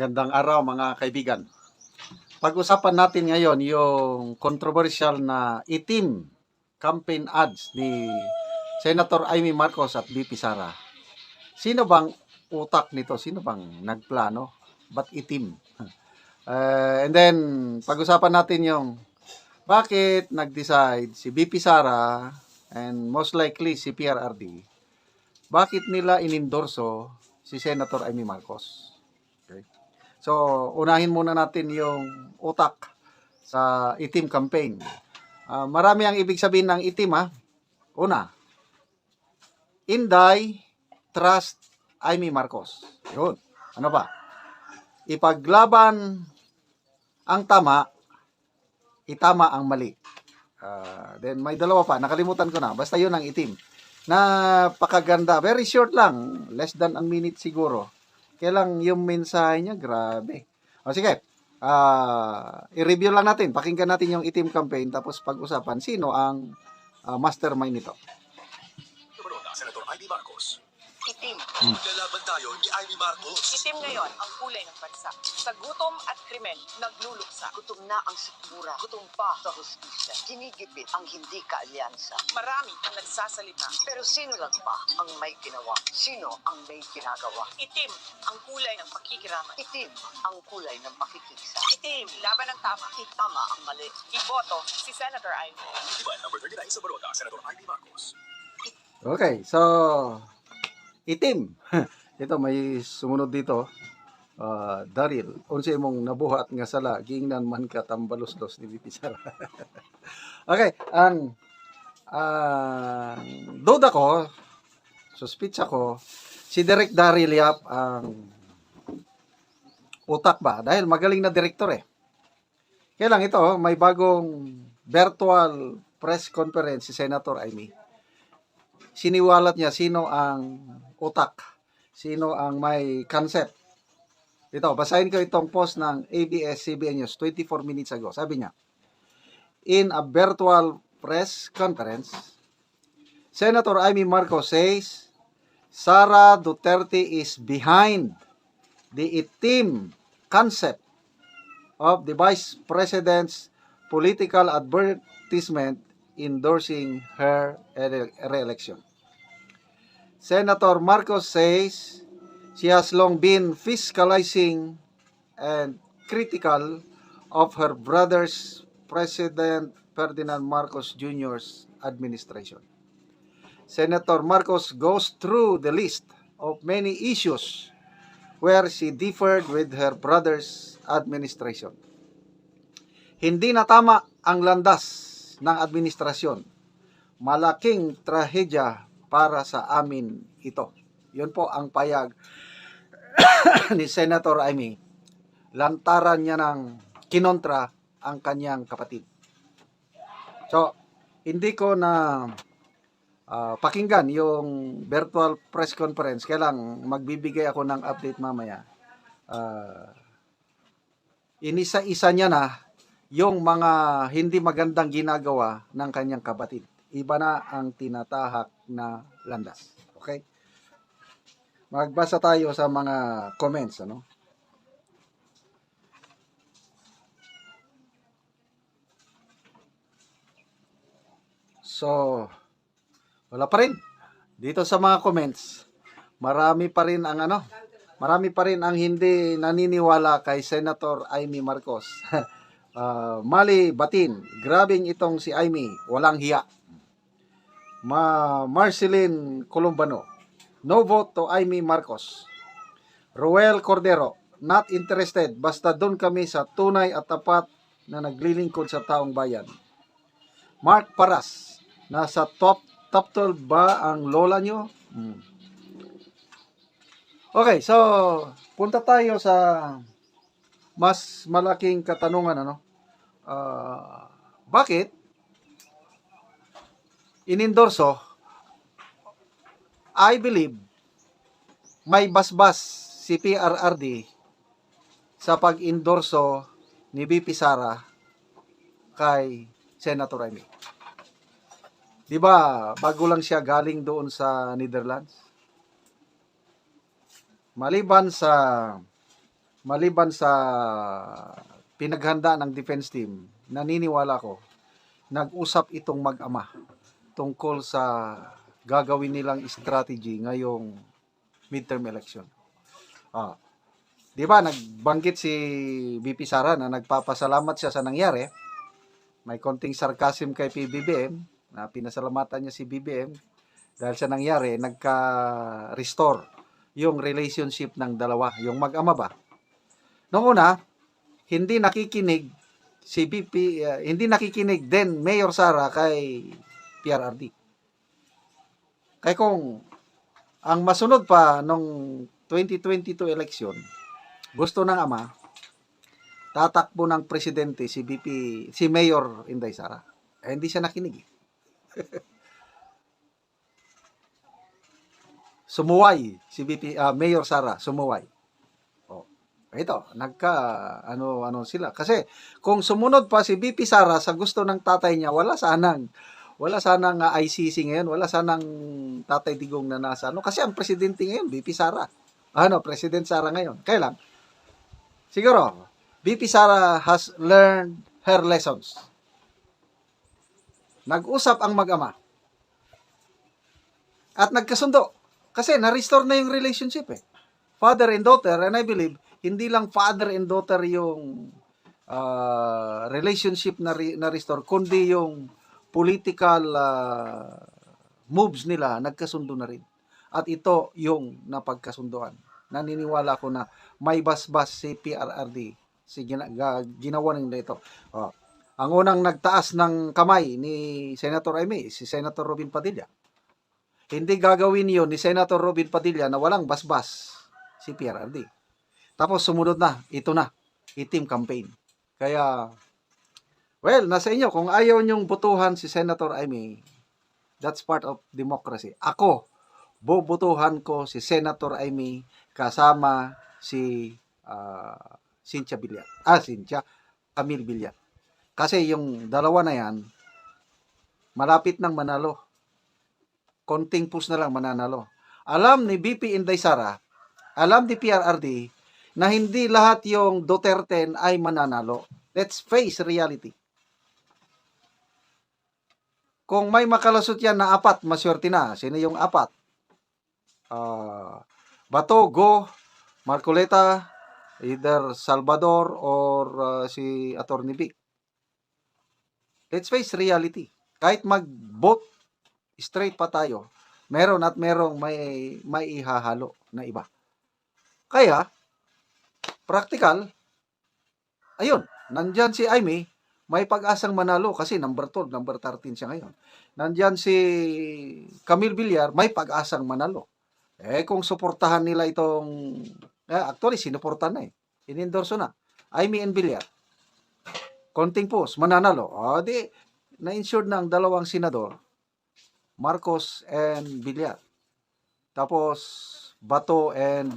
Gandang araw mga kaibigan. Pag-usapan natin ngayon yung controversial na itim campaign ads ni Senator Amy Marcos at VP Sara. Sino bang utak nito? Sino bang nagplano? Ba't itim? And then, pag-usapan natin yung bakit nag-decide si VP Sara and most likely si PRRD, bakit nila inendorso si Senator Amy Marcos? Okay. So, unahin muna natin yung utak sa itim campaign. Marami ang ibig sabihin ng itim ha. Una, Inday, trust Amy Marcos. Yun. Ano ba? Ipaglaban ang tama, itama ang mali. Then may dalawa pa, nakalimutan ko na. Basta yun ang itim. Napakaganda. Very short lang. Less than a minute siguro. Kaya lang yung mensahe niya, grabe. O sige, i-review lang natin. Pakinggan natin yung itim campaign tapos pag-usapan sino ang mastermind nito. Senator Amy Marcos. Itim. Lalaban tayo ni Amy Marcos. Itim ngayon ang kulay ng bansa. Sa gutom at krimen, nagluluksa. Gutom na ang sikmura. Gutom pa sa hustisya. Ginigipit ang hindi kaalyansa. Marami ang nagsasalita. Pero sino lang ba ang may ginawa? Sino ang may ginagawa? Itim ang kulay ng pakikiraman. Itim ang kulay ng pakikisa. Itim, laban ng tama. Itama ang mali. Iboto si Senator Amy. Iba, number 39 sa Baroda, Senator Amy Marcos. Okay, so itim. Ito may sumunod dito. Daryl, unsa imong nabuhat nga sala giingnan man ka tambalos-los ni VP Sara. Okay, ang duda ko, suspitsa ko, si Direk Daryl Yap ang utak ba? Dahil magaling na direktor eh. Kaya lang ito, may bagong virtual press conference si Senator Amy. Siniwalat niya sino ang utak, sino ang may concept. Ito, basahin ko itong post ng ABS-CBN News 24 minutes ago. Sabi niya, in a virtual press conference, Senator Amy Marcos says, Sara Duterte is behind the itim concept of the Vice President's political advertisement endorsing her re-election. Senator Marcos says she has long been fiscalizing and critical of her brother's President Ferdinand Marcos Jr.'s administration. Senator Marcos goes through the list of many issues where she differed with her brother's administration. Hindi na tama ang landas ng administrasyon. Malaking trahedya para sa amin ito. Yun po ang payag ni Senator Amy. Lantaran niya ng kinontra ang kanyang kapatid. So, hindi ko na pakinggan yung virtual press conference. Kaya lang magbibigay ako ng update mamaya. Inisa-isa niya na yung mga hindi magandang ginagawa ng kanyang kapatid. Iba na ang tinatahak na landas. Okay? Magbasa tayo sa mga comments, ano? So, wala pa rin. Dito sa mga comments, marami pa rin ang hindi naniniwala kay Senator Amy Marcos. Mali Batin, grabing itong si Amy, walang hiya. Marceline Columbano, no vote to Amy Marcos. Roel Cordero, not interested, basta doon kami sa tunay at tapat na naglilingkod sa taong bayan. Mark Paras, nasa top 12 ba ang lola nyo? Okay, so punta tayo sa mas malaking katanungan, ano? Bakit inendorso? I believe may basbas si PRRD sa pag-endorso ni VP Sara kay Senator Amy. Di ba, bago lang siya galing doon sa Netherlands? Maliban sa maliban sa pinaghanda ng defense team, naniniwala ko, nag-usap itong mag-ama tungkol sa gagawin nilang strategy ngayong midterm election. Di ba, nagbanggit si VP Sara na nagpapasalamat siya sa nangyari. May konting sarcasm kay PBBM na pinasalamatan niya si BBM dahil sa nangyari, nagka-restore yung relationship ng dalawa, yung mag-ama ba. Noong una, hindi nakikinig si VP, hindi nakikinig din Mayor Sara kay PRRD. Kaya kung ang masunod pa nung 2022 election, gusto ng ama, tatakbo ng presidente si Mayor Inday Sara. Hindi siya nakinig. Sumuway si Mayor Sara, sumuway. Ito, ano sila. Kasi kung sumunod pa si VP Sara sa gusto ng tatay niya, wala sanang ICC ngayon, wala sanang Tatay Digong na nasa kasi ang presidente ngayon, VP Sara. President Sara ngayon. Kaya lang, siguro, VP Sara has learned her lessons. Nag-usap ang mag-ama. At nagkasundo. Kasi na-restore na yung relationship Father and daughter, and I believe, hindi lang father and daughter yung relationship na restore, kundi yung political moves nila, nagkasundo na rin. At ito yung napagkasunduan. Naniniwala ko na may basbas si PRRD. Ginawa nila ito. Ang unang nagtaas ng kamay ni Senator Aimee, si Senator Robin Padilla. Hindi gagawin yun ni Senator Robin Padilla na walang basbas si PRRD. Tapos sumunod na, ito na, itim campaign. Kaya, well, nasa inyo, kung ayaw nyong botohan si Senator Aimee, that's part of democracy. Ako, bobotohan ko si Senator Aimee kasama si Camille Villar. Kasi yung dalawa na yan, malapit nang manalo. Konting push na lang mananalo. Alam ni VP Inday Sara, alam ni PRRD, na hindi lahat yung Duterte ay mananalo. Let's face reality. Kung may makalusot yan na 4, maswerte na. Sino yung 4? Bato, Go, Marcoleta, either Salvador or si Atty. Vic. Let's face reality. Kahit mag-vote straight pa tayo, meron at merong may ihahalo na iba. Kaya, practical, ayun, nandyan si Aimee, may pag-asang manalo kasi number 12, number 13 siya ngayon. Nandyan si Camille Villar, may pag-asang manalo. Kung suportahan nila itong, actually, sinuportahan na inendorso na, Aimee and Villar, konting post, mananalo. Di, na-insured na ang dalawang senador, Marcos and Villar. Tapos, Bato and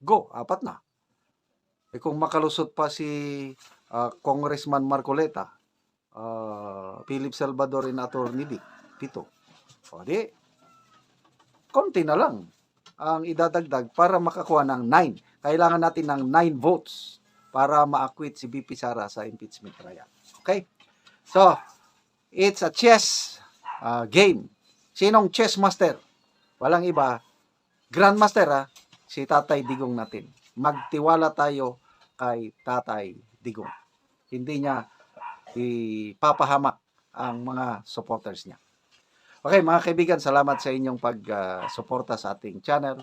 Go, 4 na. Kung makalusot pa si Congressman Marcoleta, Philip Salvador and Atty. Vic, 7. Di, konti na lang ang idadagdag para makakuha ng 9. Kailangan natin ng 9 votes para ma-acquit si VP Sara sa impeachment trial. Okay? So, it's a chess game. Sinong chess master? Walang iba. Grandmaster, si Tatay Digong natin. Magtiwala tayo kay Tatay Digong. Hindi niya ipapahamak ang mga supporters niya. Okay, mga kaibigan, salamat sa inyong pag-suporta sa ating channel.